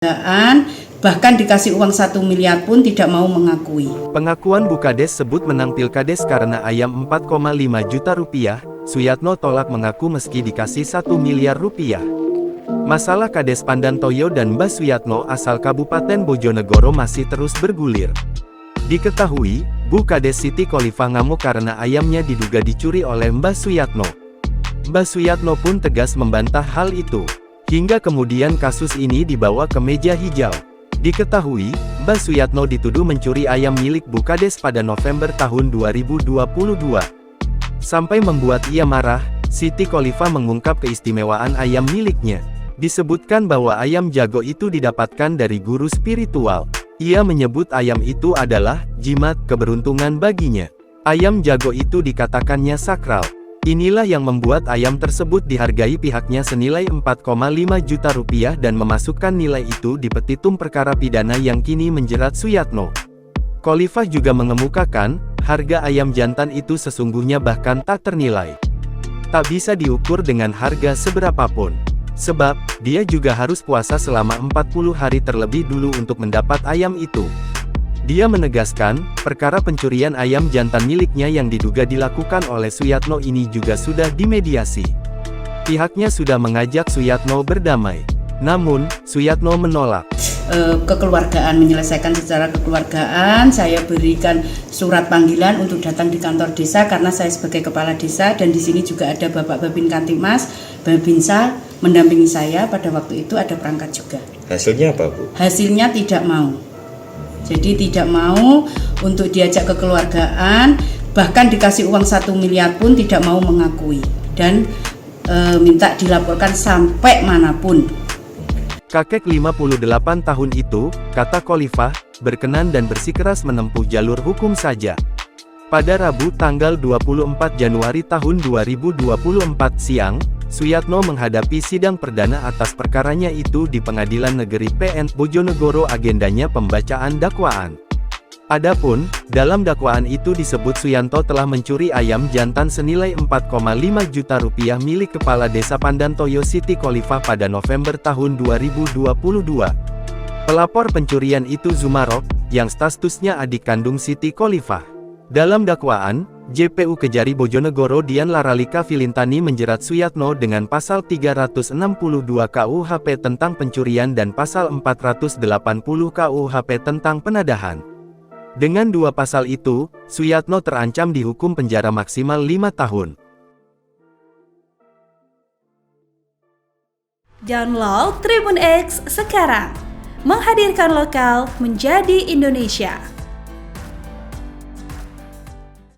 Bahkan dikasih uang 1 miliar pun tidak mau mengakui. Pengakuan Bukades sebut menang Pilkades karena ayam 4,5 juta rupiah, Suyatno tolak mengaku meski dikasih 1 miliar rupiah. Masalah Kades Pandantoyo dan Mbah Suyatno asal Kabupaten Bojonegoro masih terus bergulir. Diketahui, Bu Kades Siti Kholifah ngamuk karena ayamnya diduga dicuri oleh Mbah Suyatno. Mbah Suyatno pun tegas membantah hal itu. Hingga kemudian kasus ini dibawa ke meja hijau. Diketahui, Mbah Suyatno dituduh mencuri ayam milik Bu Kades pada November tahun 2022. Sampai membuat ia marah, Siti Kholifah mengungkap keistimewaan ayam miliknya. Disebutkan bahwa ayam jago itu didapatkan dari guru spiritual. Ia menyebut ayam itu adalah jimat keberuntungan baginya. Ayam jago itu dikatakannya sakral. Inilah yang membuat ayam tersebut dihargai pihaknya senilai 4,5 juta rupiah dan memasukkan nilai itu di petitum perkara pidana yang kini menjerat Suyatno. Kholifah juga mengemukakan, harga ayam jantan itu sesungguhnya bahkan tak ternilai. Tak bisa diukur dengan harga seberapapun. Sebab, dia juga harus puasa selama 40 hari terlebih dulu untuk mendapat ayam itu. Dia menegaskan, perkara pencurian ayam jantan miliknya yang diduga dilakukan oleh Suyatno ini juga sudah dimediasi. Pihaknya sudah mengajak Suyatno berdamai. Namun, Suyatno menolak. Kekeluargaan, menyelesaikan secara kekeluargaan, saya berikan surat panggilan untuk datang di kantor desa karena saya sebagai kepala desa dan di sini juga ada Bapak Babin Kantimas, Babinsa mendampingi saya pada waktu itu ada perangkat juga. Hasilnya apa, Bu? Hasilnya tidak mau. Jadi tidak mau untuk diajak kekeluargaan, bahkan dikasih uang 1 miliar pun tidak mau mengakui dan minta dilaporkan sampai manapun. Kakek 58 tahun itu, kata Kholifah, berkenan dan bersikeras menempuh jalur hukum saja. Pada Rabu tanggal 24 Januari tahun 2024 siang, Suyatno menghadapi sidang perdana atas perkaranya itu di Pengadilan Negeri PN Bojonegoro. Agendanya pembacaan dakwaan. Adapun, dalam dakwaan itu disebut Suyanto telah mencuri ayam jantan senilai 4,5 juta rupiah milik Kepala Desa Pandantoyo Siti Kholifah pada November tahun 2022. Pelapor pencurian itu Zumarok, yang statusnya adik kandung Siti Kholifah. Dalam dakwaan, JPU Kejari Bojonegoro Dian Laralika Filintani menjerat Suyatno dengan pasal 362 KUHP tentang pencurian dan pasal 480 KUHP tentang penadahan. Dengan dua pasal itu, Suyatno terancam dihukum penjara maksimal 5 tahun. Download Tribun X sekarang, menghadirkan lokal menjadi Indonesia.